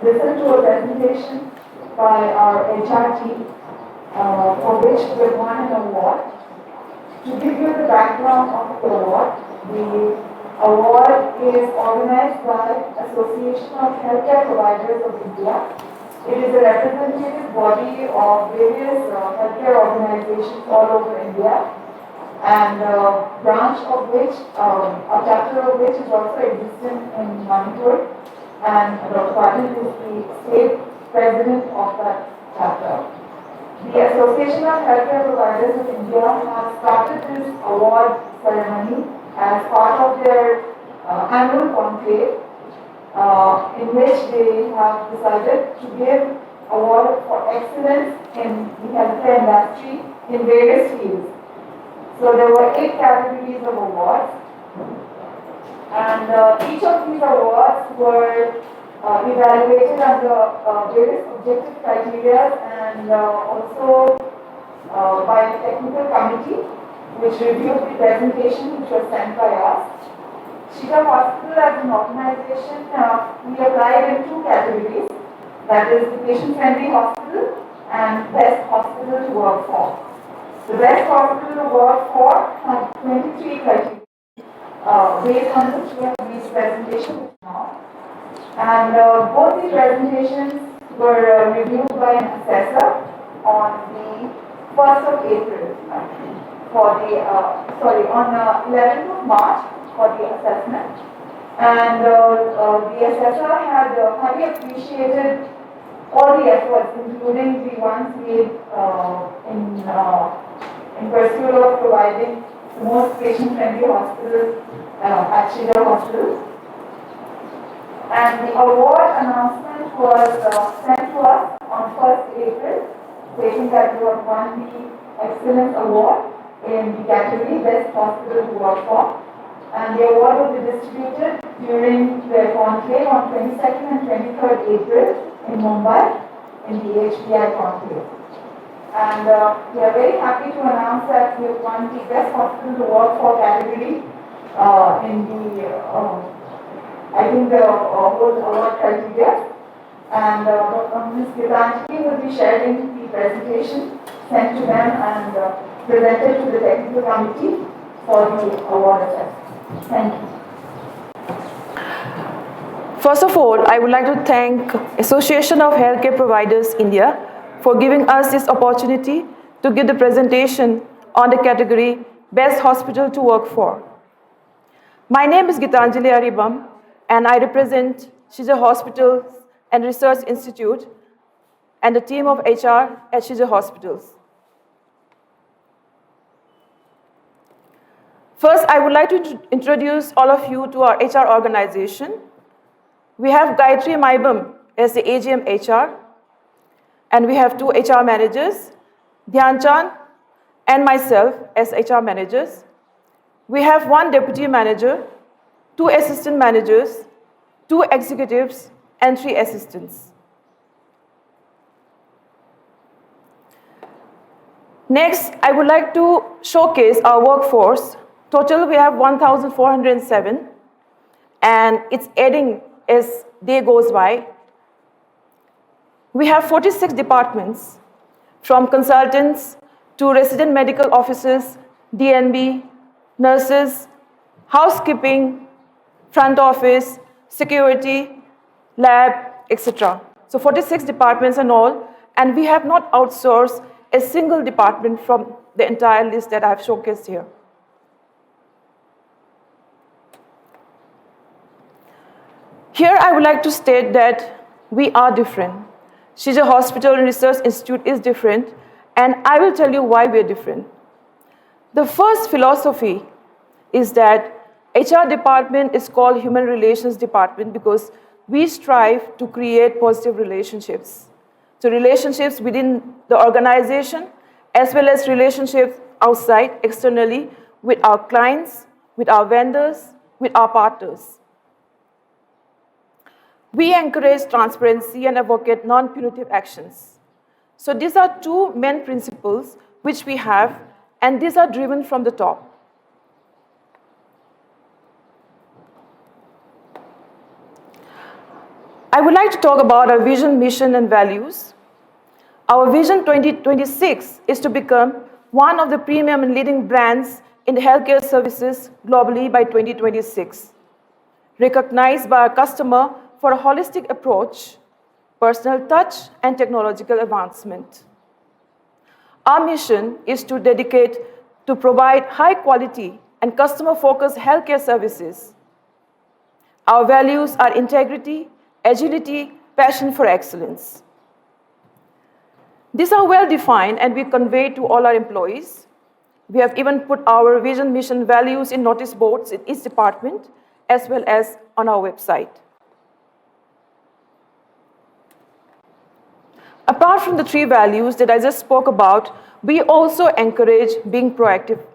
listen to a presentation by our HR team, for which we won an award. To give you the background of the award is organized by Association of Healthcare Providers of India. It is a representative body of various healthcare organizations all over India, and a branch of which, a chapter of which is also existent in Manipur, and Dr. Patil is the state president of that chapter. The Association of Healthcare Providers of India has started this award ceremony as part of their annual conclave, in which they have decided to give award for excellence in the healthcare industry in various fields. So there were 8 categories of awards, and each of these awards were evaluated under various objective criteria, and also by a technical committee which reviewed the presentation which was sent by us. Shija Hospital as an organization, we applied in 2 categories, that is the patient-friendly hospital and best hospital to work for. The best hospital to work for had 23 criteria based on which we have reached presentation now. And both the presentations were reviewed by an assessor on the 1st of April on 11th of March for the assessment. And the assessor had highly appreciated all the efforts, including the ones made in pursuit of providing the most patient-friendly hospital at Shija Hospital. And the award announcement was sent to us on 1st April, stating that we have won the Excellence Award in the category Best Hospital to Work for. And the award will be distributed during the conclave on 22nd and 23rd April in Mumbai in the AHPI conclave. And we are very happy to announce that we have won the Best Hospital to Work for category in the I think the whole award criteria, and Ms. Gitanjali will be sharing the presentation sent to them and presented to the technical committee for the award assessment. Thank you. First of all, I would like to thank Association of Healthcare Providers India for giving us this opportunity to give the presentation on the category Best Hospital to Work for. My name is Gitanjali Aribam, and I represent Shija Hospitals and Research Institute and the team of HR at Shija Hospitals. First, I would like to introduce all of you to our HR organization. We have Gayatri Maibam as the AGM HR, and we have 2 HR managers, Dhyan Chand and myself as HR managers. We have 1 deputy manager, 2 assistant managers, 2 executives, and 3 assistants. Next, I would like to showcase our workforce. Total, we have 1,407, and it's adding as day goes by. We have 46 departments, from consultants to resident medical officers, DNB, nurses, housekeeping, front office, security, lab, etc. So 46 departments and all, and we have not outsourced a single department from the entire list that I have showcased here. Here I would like to state that we are different. Shija Hospital and Research Institute is different, and I will tell you why we are different. The first philosophy is that HR department is called Human Relations Department because we strive to create positive relationships. So relationships within the organization as well as relationships outside, externally, with our clients, with our vendors, with our partners. We encourage transparency and advocate non-punitive actions. So these are 2 main principles which we have, and these are driven from the top. I would would like to talk about our vision, mission, and values. Our vision 2026 is to become one of the premium and leading brands in healthcare services globally by 2026, recognized by our customer for a holistic approach, personal touch, and technological advancement. Our mission is to dedicate to provide high quality and customer-focused healthcare services. Our values are integrity, agility, passion for excellence. These are well defined and we convey to all our employees. We have even put our vision, mission, values in notice boards in each department as well as on our website. Apart from the three values that I just spoke about, we also encourage being proactive.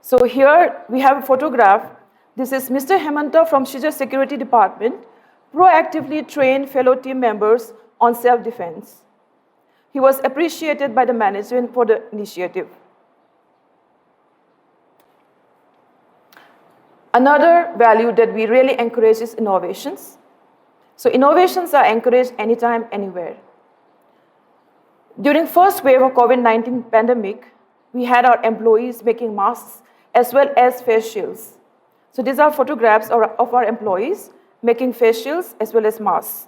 So here we have a photograph. This is Mr. Hemanta from Shija Security Department, proactively trained fellow team members on self-defense. He was appreciated by the management for the initiative. Another value that we really encourage is innovations. So innovations are encouraged anytime, anywhere. During first wave of COVID-19 pandemic, we had our employees making masks as well as face shields. So these are photographs of our employees making face shields as well as masks.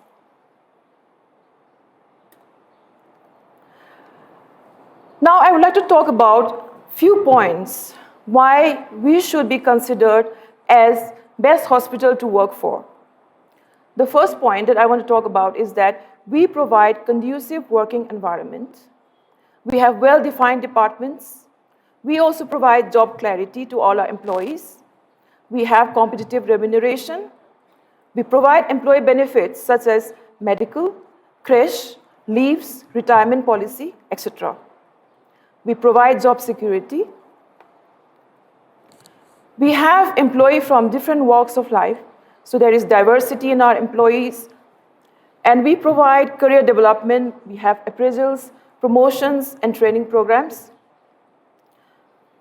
Now I would like to talk about few points why we should be considered as best hospital to work for. The first point that I want to talk about is that we provide conducive working environment. We have well-defined departments. We also provide job clarity to all our employees. We have competitive remuneration. We provide employee benefits such as medical, creche, leaves, retirement policy, etc. We provide job security. We have employees from different walks of life, so there is diversity in our employees. And we provide career development. We have appraisals, promotions, and training programs.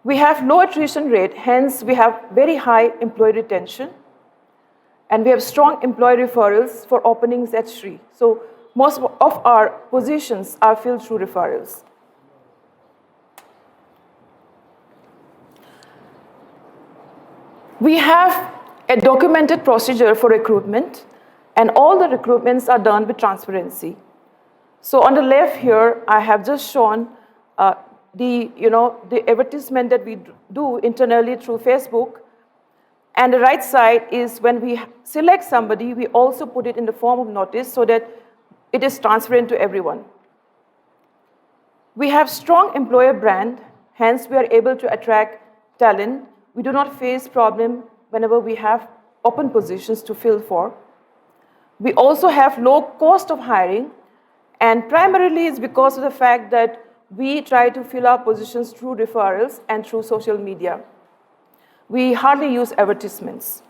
We have low attrition rate, hence we have very high employee retention. And we have strong employee referrals for openings at Shri. So most of our positions are filled through referrals. We have a documented procedure for recruitment, and all the recruitments are done with transparency. So on the left here, I have just shown the advertisement that we do internally through Facebook. And the right side is when we select somebody, we also put it in the form of notice so that it is transparent to everyone. We have strong employer brand, hence we are able to attract talent. We do not face problem whenever we have open positions to fill for. We also have low cost of hiring, and primarily it's because of the fact that we try to fill our positions through referrals and through social media. We hardly use advertisements.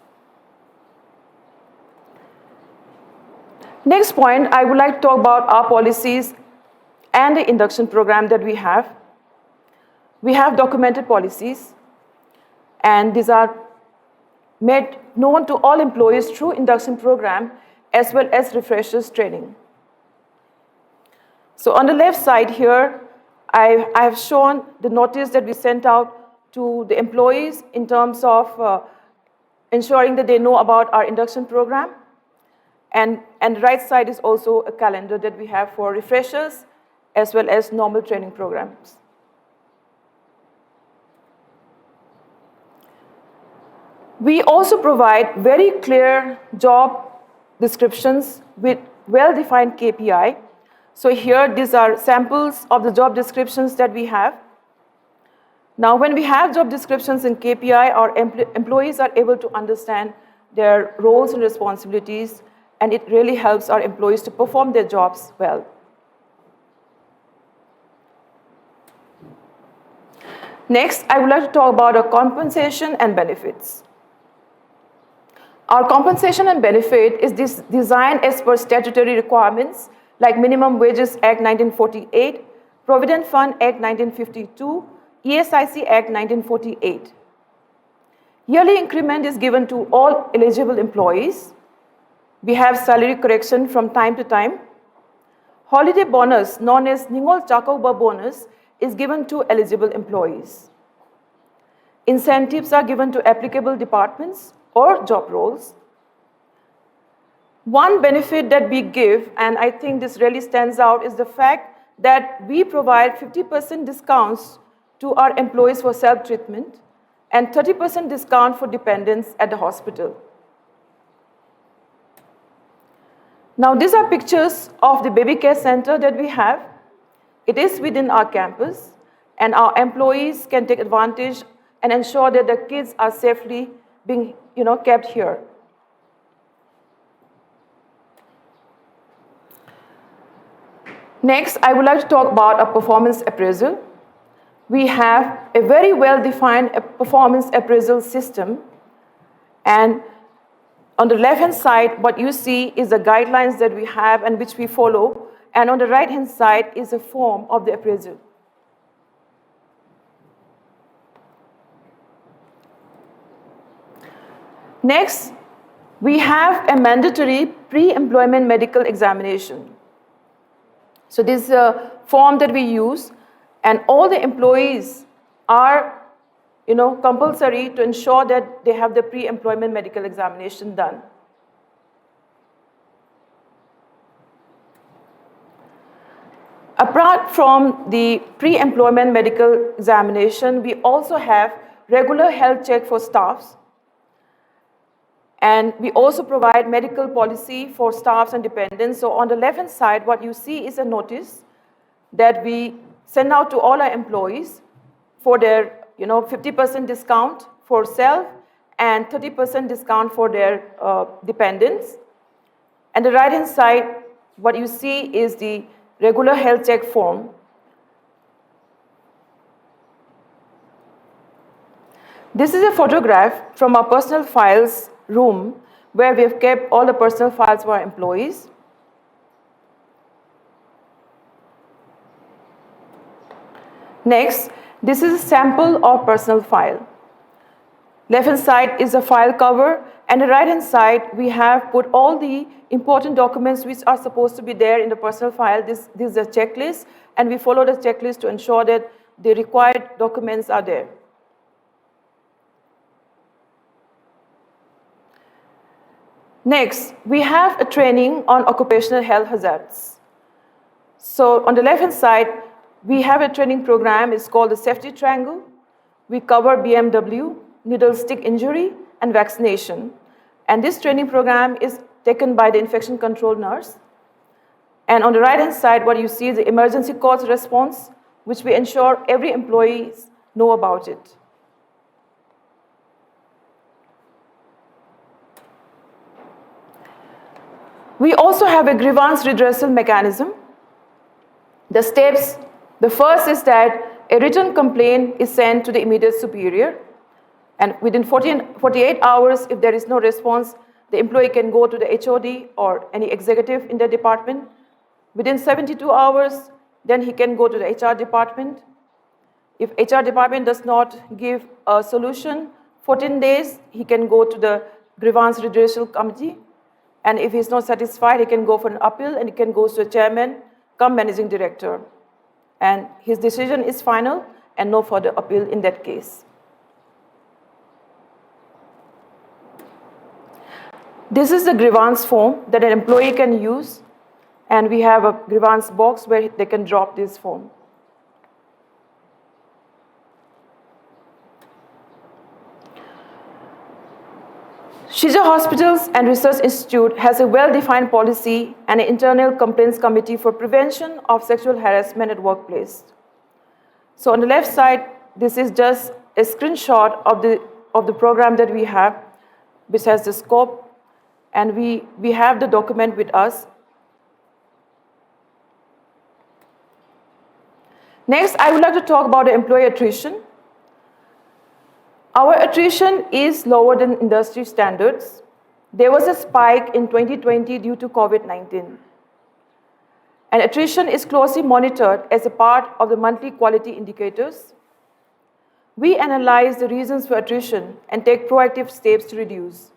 Next point, I would like to talk about our policies and the induction program that we have. We have documented policies, and these are made known to all employees through induction program as well as refreshers training. So on the left side here, I have shown the notice that we sent out to the employees in terms of ensuring that they know about our induction program. And the right side is also a calendar that we have for refreshers as well as normal training programs. We also provide very clear job descriptions with well-defined KPI. So here, these are samples of the job descriptions that we have. Now, when we have job descriptions in KPI, our employees are able to understand their roles and responsibilities, and it really helps our employees to perform their jobs well. Next, I would like to talk about our compensation and benefits. Our compensation and benefit is designed as per statutory requirements like Minimum Wages Act 1948, Provident Fund Act 1952, ESIC Act 1948. Yearly increment is given to all eligible employees. We have salary correction from time to time. Holiday bonus, known as Ningol Chakauba bonus, is given to eligible employees. Incentives are given to applicable departments or job roles. One benefit that we give, and I think this really stands out, is the fact that we provide 50% discounts to our employees for self-treatment and 30% discount for dependents at the hospital. Now, these are pictures of the baby care center that we have. It is within our campus, and our employees can take advantage and ensure that the kids are safely being kept here. Next, I would like to talk about a performance appraisal. We have a very well-defined performance appraisal system, and on the left-hand side, what you see is the guidelines that we have and which we follow, and on the right-hand side is a form of the appraisal. Next, we have a mandatory pre-employment medical examination. So this is a form that we use, and all the employees are compulsory to ensure that they have the pre-employment medical examination done. Apart from the pre-employment medical examination, we also have regular health check for staffs. And we also provide medical policy for staffs and dependents. So on the left-hand side, what you see is a notice that we send out to all our employees for their 50% discount for self and 30% discount for their dependents. And the right-hand side, what you see is the regular health check form. This is a photograph from our personal files room where we have kept all the personal files for our employees. Next, this is a sample of personal file. Left-hand side is a file cover, and the right-hand side, we have put all the important documents which are supposed to be there in the personal file. This is a checklist, and we follow the checklist to ensure that the required documents are there. Next, we have a training on occupational health hazards. So on the left-hand side, we have a training program. It's called the Safety Triangle. We cover BMW, needle stick injury, and vaccination. And this training program is taken by the infection control nurse. And on the right-hand side, what you see is the emergency calls response, which we ensure every employee know about it. We also have a grievance redressal mechanism. The steps, the first is that a written complaint is sent to the immediate superior, and within 48 hours, if there is no response, the employee can go to the HOD or any executive in the department. Within 72 hours, then he can go to the HR department. If HR department does not give a solution, 14 days, he can go to the grievance redressal committee. And if he's not satisfied, he can go for an appeal, and he can go to the chairman, come managing director. And his decision is final, and no further appeal in that case. This is the grievance form that an employee can use, and we have a grievance box where they can drop this form. Shija Hospitals and Research Institute has a well-defined policy and an internal complaints committee for prevention of sexual harassment at workplace. So on the left side, this is just a screenshot of the program that we have, which has the scope, and we have the document with us. Next, I would like to talk about the employee attrition. Our attrition is lower than industry standards. There was a spike in 2020 due to COVID-19. And attrition is closely monitored as a part of the monthly quality indicators. We analyze the reasons for attrition and take proactive steps to reduce.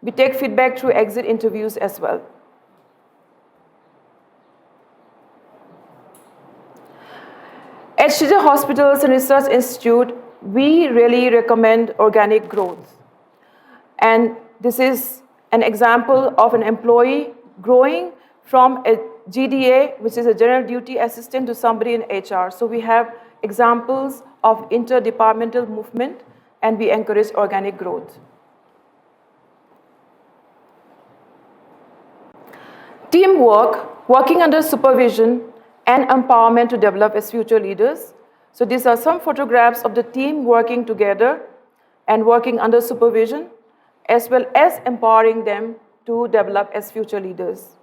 We take feedback through exit interviews as well. At Shija Hospitals and Research Institute, we really recommend organic growth. And this is an example of an employee growing from a GDA, which is a general duty assistant, to somebody in HR. So we have examples of interdepartmental movement, and we encourage organic growth. Teamwork, working under supervision, and empowerment to develop as future leaders. So these are some photographs of the team working together and working under supervision, as well as empowering them to develop as future leaders.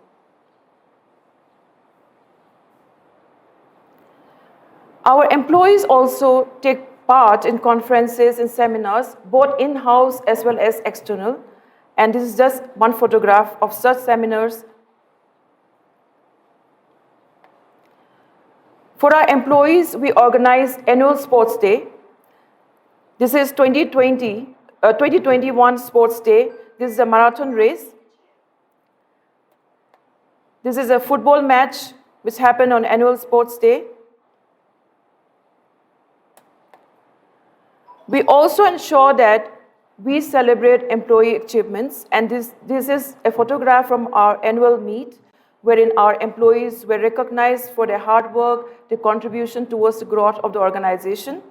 Our employees also take part in conferences and seminars, both in-house as well as external. And this is just one photograph of such seminars. For our employees, we organize annual sports day. This is 2021 sports day. This is a marathon race. This is a football match which happened on annual sports day. We also ensure that we celebrate employee achievements, and this is a photograph from our annual meet, wherein our employees were recognized for their hard work, their contribution towards the growth of the organization.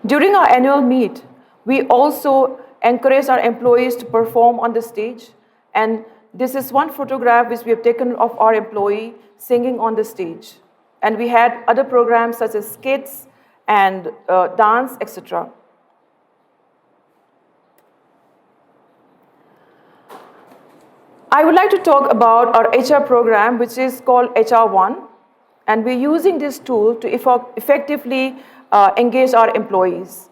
During our annual meet, we also encourage our employees to perform on the stage, and this is one photograph which we have taken of our employee singing on the stage. And we had other programs such as skits and dance, etc. I would like to talk about our HR program, which is called HR1, and we're using this tool to effectively engage our employees.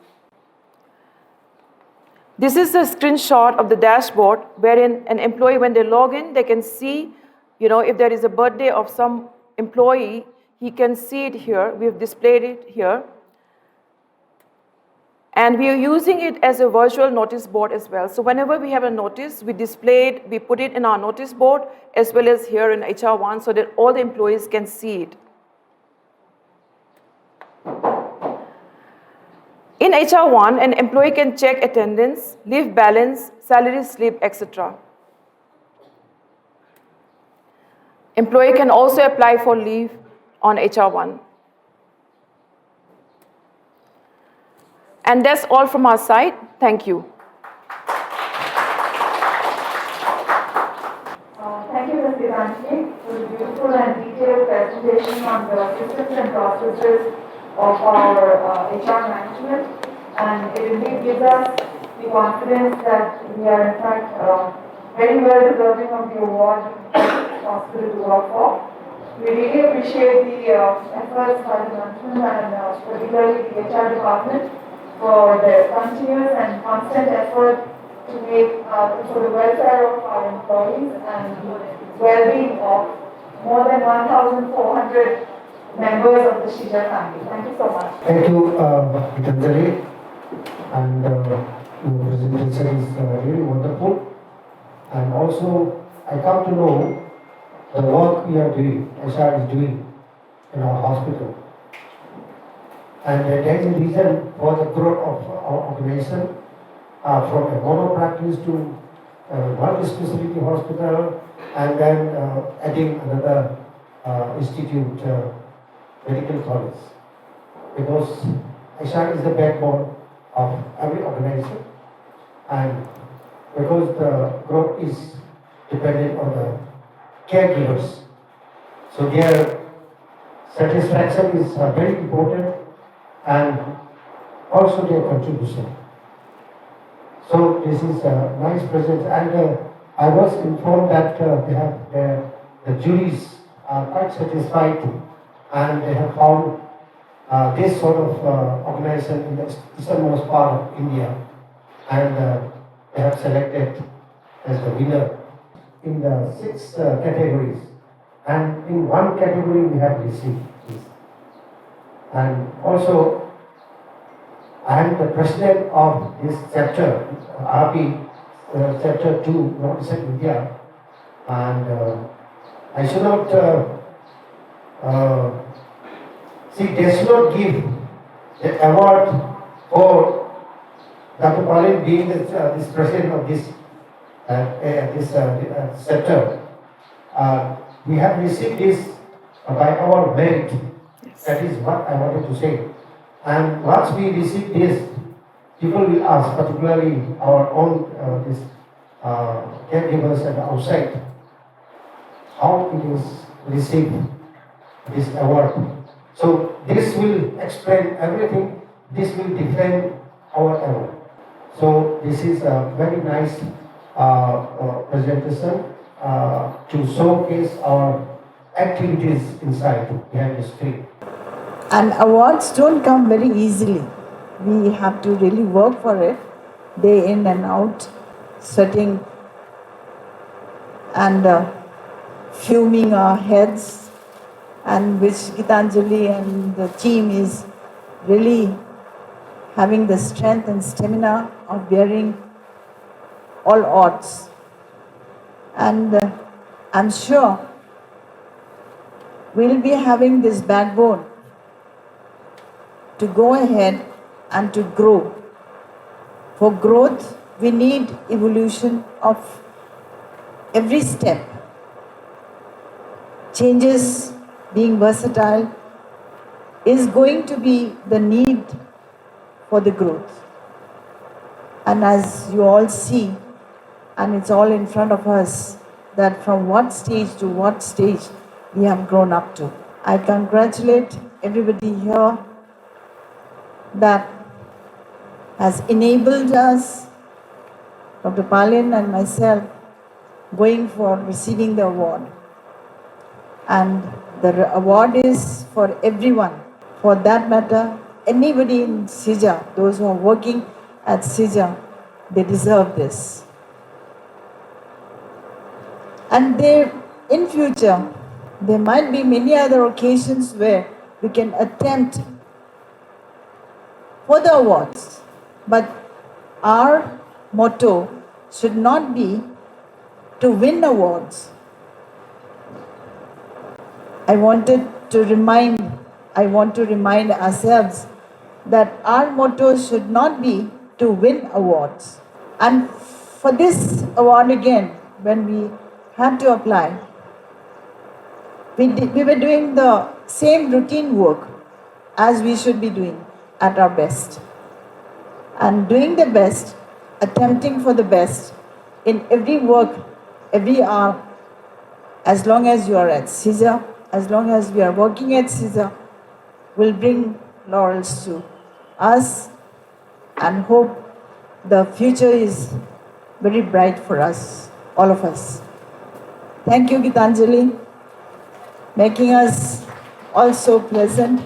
This is a screenshot of the dashboard wherein an employee, when they log in, they can see, if there is a birthday of some employee, he can see it here. We have displayed it here. And we are using it as a virtual notice board as well. So whenever we have a notice, we display it, we put it in our notice board, as well as here in HR1, so that all the employees can see it. In HR1, an employee can check attendance, leave balance, salary slip, etc. Employee can also apply for leave on HR1. And that's all from our side. Thank you. Thank you, Ms. Devanshi, for the beautiful and detailed presentation on the systems and processes of our HR management. And it indeed gives us the confidence that we are in fact very well deserving of the award hospital to work for. We really appreciate the efforts by the management and particularly the HR department for their continuous and constant effort to make for the welfare of our employees and the well-being of more than 1,400 members of the Shija family. Thank you so much. Thank you, Gitanjali, and your presentation is really wonderful. And also, I come to know the work we are doing, HR is doing in our hospital. And there is a reason for the growth of our organization from a mono practice to a multi-specialty hospital, and then adding another institute, medical college. Because HR is the backbone of every organization, and because the growth is dependent on the caregivers. So their satisfaction is very important, and also their contribution. So this is a nice present, and I was informed that the juries are quite satisfied, and they have found this sort of organization in the easternmost part of India, and they have selected as the winner in the 6 categories, and in 1 category we have received this. And also and the president of this chapter, AHPI, chapter 2, Northeastern India, and I should not, see, they should not give the award for Dr. Palin being this president of this chapter. We have received this by our merit. That is what I wanted to say. And once we receive this, people will ask, particularly our own caregivers and outside, how it is received, this award. So this will explain everything. This will defend our award. So this is a very nice presentation to showcase our activities inside behind the screen. And awards don't come very easily. We have to really work for it, day in and out, sweating and fuming our heads, and which Gitanjali and the team is really having the strength and stamina of bearing all odds. And I'm sure we'll be having this backbone to go ahead and to grow. For growth, we need evolution of every step. Changes, being versatile, is going to be the need for the growth. And as you all see, and it's all in front of us, that from what stage to what stage we have grown up to. I congratulate everybody here that has enabled us, Dr. Palin and myself, going for receiving the award. And the award is for everyone. For that matter, anybody in Shija, those who are working at Shija, they deserve this. And in future, there might be many other occasions where we can attempt for the awards. But our motto should not be to win awards. I want to remind ourselves that our motto should not be to win awards. And for this award again, when we had to apply, we were doing the same routine work as we should be doing at our best. And doing the best, attempting for the best in every work, every hour, as long as you are at Shija, as long as we are working at Shija, will bring laurels to us, and hope the future is very bright for us, all of us. Thank you, Gitanjali, making us all so pleasant.